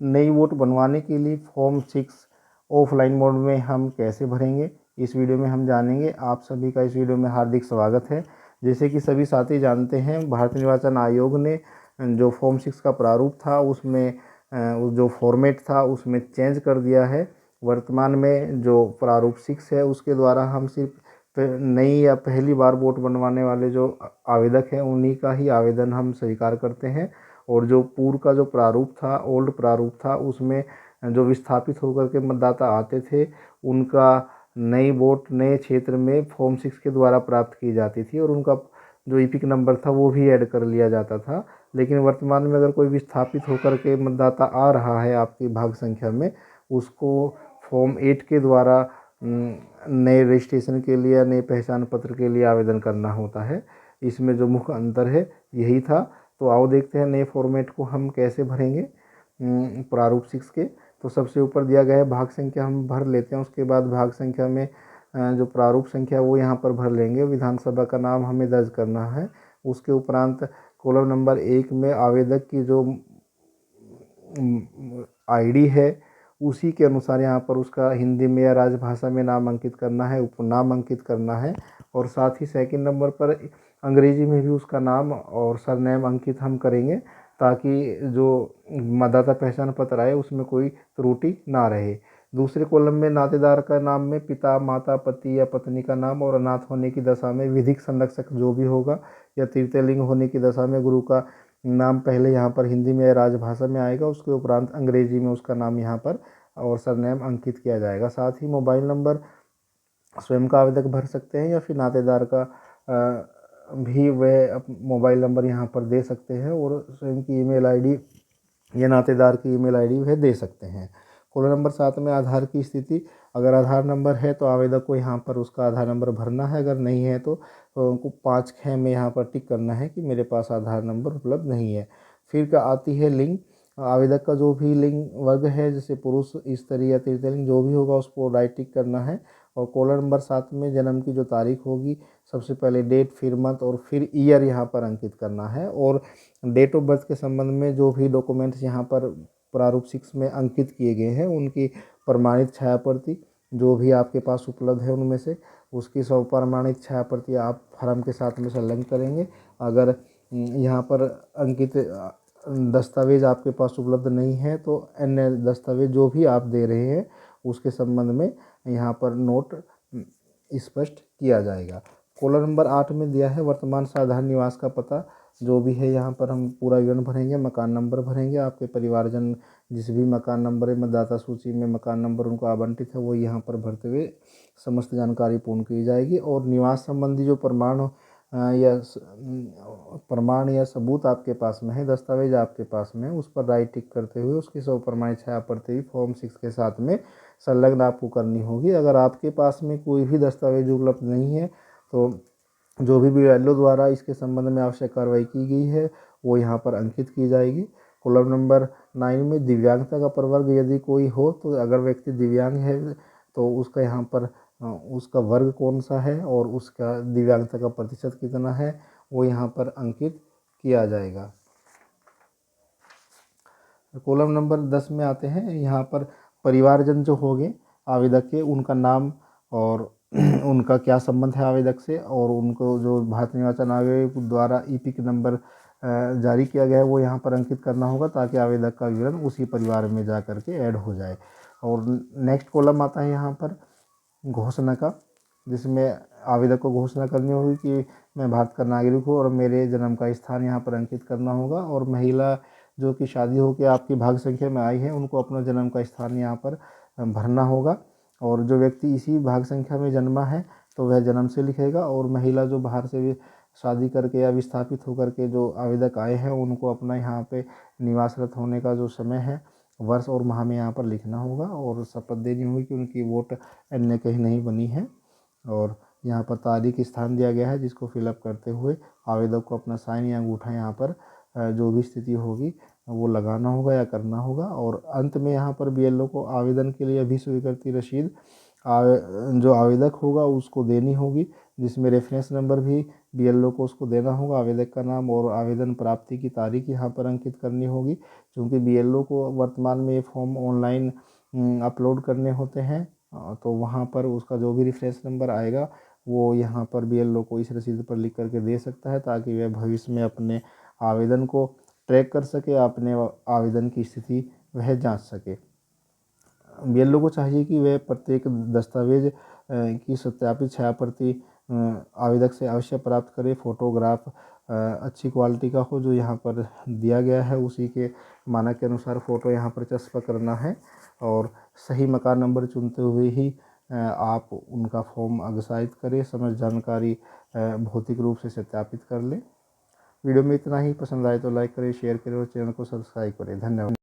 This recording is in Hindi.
नई वोट बनवाने के लिए फॉर्म 6 ऑफलाइन मोड में हम कैसे भरेंगे, इस वीडियो में हम जानेंगे। आप सभी का इस वीडियो में हार्दिक स्वागत है। जैसे कि सभी साथी जानते हैं, भारतीय निर्वाचन आयोग ने जो फॉर्म 6 का प्रारूप था उसमें जो फॉर्मेट था उसमें चेंज कर दिया है। वर्तमान में जो प्रारूप 6 है उसके द्वारा हम सिर्फ नई या पहली बार वोट बनवाने वाले जो आवेदक हैं उन्हीं का ही आवेदन हम स्वीकार करते हैं। और जो पूर्व का जो प्रारूप था, ओल्ड प्रारूप था, उसमें जो विस्थापित होकर के मतदाता आते थे उनका नई वोट नए क्षेत्र में फॉर्म 6 के द्वारा प्राप्त की जाती थी और उनका जो ईपिक नंबर था वो भी ऐड कर लिया जाता था। लेकिन वर्तमान में अगर कोई विस्थापित होकर के मतदाता आ रहा है आपकी भाग संख्या में, उसको फॉर्म 8 के द्वारा नए रजिस्ट्रेशन के लिए, नए पहचान पत्र के लिए आवेदन करना होता है। इसमें जो मुख्य अंतर है यही था। तो आओ देखते हैं नए फॉर्मेट को हम कैसे भरेंगे प्रारूप 6 के। तो सबसे ऊपर दिया गया है भाग संख्या, हम भर लेते हैं। उसके बाद भाग संख्या में जो प्रारूप संख्या वो यहाँ पर भर लेंगे। विधानसभा का नाम हमें दर्ज करना है। उसके उपरांत कॉलम नंबर 1 में आवेदक की जो आईडी है उसी के अनुसार यहाँ पर उसका हिंदी में या राजभाषा में नाम अंकित करना है, उपनाम अंकित करना है। और साथ ही सेकंड नंबर पर अंग्रेजी में भी उसका नाम और सरनेम अंकित हम करेंगे, ताकि जो मतदाता पहचान पत्र आए उसमें कोई त्रुटि ना रहे। दूसरे कॉलम में नातेदार का नाम में पिता, माता, पति या पत्नी का नाम, और अनाथ होने की दशा में विधिक संरक्षक जो भी होगा, या तृतीय लिंग होने की दशा में गुरु का नाम पहले यहाँ पर हिंदी में या राजभाषा में आएगा, उसके उपरांत अंग्रेजी में उसका नाम यहाँ पर और सरनेम अंकित किया जाएगा। साथ ही मोबाइल नंबर स्वयं का आवेदक भर सकते हैं या फिर नातेदार का भी वह मोबाइल नंबर यहाँ पर दे सकते हैं, और स्वयं की ईमेल आईडी या नातेदार की ईमेल आईडी वह दे सकते हैं। कॉलम नंबर 7 में आधार की स्थिति, अगर आधार नंबर है तो आवेदक को यहाँ पर उसका आधार नंबर भरना है। अगर नहीं है तो उनको 5(ख) में यहाँ पर टिक करना है कि मेरे पास आधार नंबर उपलब्ध नहीं है। फिर क्या आती है लिंग, आवेदक का जो भी लिंग वर्ग है, जैसे पुरुष, स्त्री या तृतीय लिंग जो भी होगा उसको राइट टिक करना है। और कॉलम नंबर 7 में जन्म की जो तारीख होगी, सबसे पहले डेट, फिर मंथ और फिर ईयर यहाँ पर अंकित करना है। और डेट ऑफ बर्थ के संबंध में जो भी डॉक्यूमेंट्स यहाँ पर प्रारूप 6 में अंकित किए गए हैं उनकी प्रमाणित छाया प्रति जो भी आपके पास उपलब्ध है उनमें से उसकी स्वप्रमाणित छाया प्रति आप फॉर्म के साथ में संलग्न करेंगे। अगर यहाँ पर अंकित दस्तावेज आपके पास उपलब्ध नहीं है तो अन्य दस्तावेज जो भी आप दे रहे हैं उसके संबंध में यहाँ पर नोट स्पष्ट किया जाएगा। कॉलम नंबर 8 में दिया है वर्तमान साधारण निवास का पता, जो भी है यहाँ पर हम पूरा विवरण भरेंगे। मकान नंबर भरेंगे, आपके परिवारजन जिस भी मकान नंबर है मतदाता सूची में मकान नंबर उनको आवंटित है वो यहाँ पर भरते हुए समस्त जानकारी पूर्ण की जाएगी। और निवास संबंधी जो प्रमाण या सबूत आपके पास में है, दस्तावेज आपके पास में है, उस पर राइट टिक करते हुए उसकी स्वप्रमाणित छाया प्रति भी फॉर्म 6 के साथ में संलग्न आपको करनी होगी। अगर आपके पास में कोई भी दस्तावेज उपलब्ध नहीं है तो जो भी BLO द्वारा इसके संबंध में आवश्यक कार्रवाई की गई है वो यहाँ पर अंकित की जाएगी। कॉलम नंबर 9 में दिव्यांगता का प्रवर्ग यदि कोई हो, तो अगर व्यक्ति दिव्यांग है तो उसका यहाँ पर उसका वर्ग कौन सा है और उसका दिव्यांगता का प्रतिशत कितना है वो यहाँ पर अंकित किया जाएगा। कॉलम नंबर 10 में आते हैं, यहाँ पर परिवारजन जो होंगे आवेदक के उनका नाम और उनका क्या संबंध है आवेदक से, और उनको जो भारतीय निर्वाचन आयोग द्वारा ईपिक नंबर जारी किया गया है वो यहाँ पर अंकित करना होगा, ताकि आवेदक का विवरण उसी परिवार में जा कर के ऐड हो जाए। और नेक्स्ट कॉलम आता है यहाँ पर घोषणा का, जिसमें आवेदक को घोषणा करनी होगी कि मैं भारत का नागरिक हूँ और मेरे जन्म का स्थान यहाँ पर अंकित करना होगा। और महिला जो कि शादी होकर आपकी भाग संख्या में आई है उनको अपना जन्म का स्थान यहाँ पर भरना होगा। और जो व्यक्ति इसी भाग संख्या में जन्मा है तो वह जन्म से लिखेगा, और महिला जो बाहर से भी शादी करके या विस्थापित होकर के जो आवेदक आए हैं उनको अपना यहाँ पे निवासरत होने का जो समय है, वर्ष और माह में यहाँ पर लिखना होगा। और शपथ देनी होगी कि उनकी वोट अन्य कहीं नहीं बनी है। और यहाँ पर तारीख स्थान दिया गया है जिसको फिलअप करते हुए आवेदक को अपना साइन या अंगूठा यहाँ पर जो भी स्थिति होगी वो लगाना होगा या करना होगा। और अंत में यहाँ पर BLO को आवेदन के लिए अभिस्वीकृति रसीद जो आवेदक होगा उसको देनी होगी, जिसमें रेफरेंस नंबर भी BLO को उसको देना होगा, आवेदक का नाम और आवेदन प्राप्ति की तारीख यहाँ पर अंकित करनी होगी। क्योंकि BLO को वर्तमान में ये फॉर्म ऑनलाइन अपलोड करने होते हैं, तो वहाँ पर उसका जो भी रेफरेंस नंबर आएगा वो यहाँ पर BLO को इस रसीद पर लिख करके दे सकता है, ताकि वह भविष्य में अपने आवेदन को ट्रैक कर सके, अपने आवेदन की स्थिति वह जांच सके। BLO को चाहिए कि वह प्रत्येक दस्तावेज की सत्यापित छाया प्रति आवेदक से अवश्य प्राप्त करे। फोटोग्राफ अच्छी क्वालिटी का हो, जो यहाँ पर दिया गया है उसी के मानक के अनुसार फ़ोटो यहाँ पर चस्प करना है। और सही मकान नंबर चुनते हुए ही आप उनका फॉर्म अग्रसारित करें। समस्त जानकारी भौतिक रूप से सत्यापित कर लें। वीडियो में इतना ही। पसंद आए तो लाइक करें, शेयर करें और चैनल को सब्सक्राइब करें। धन्यवाद।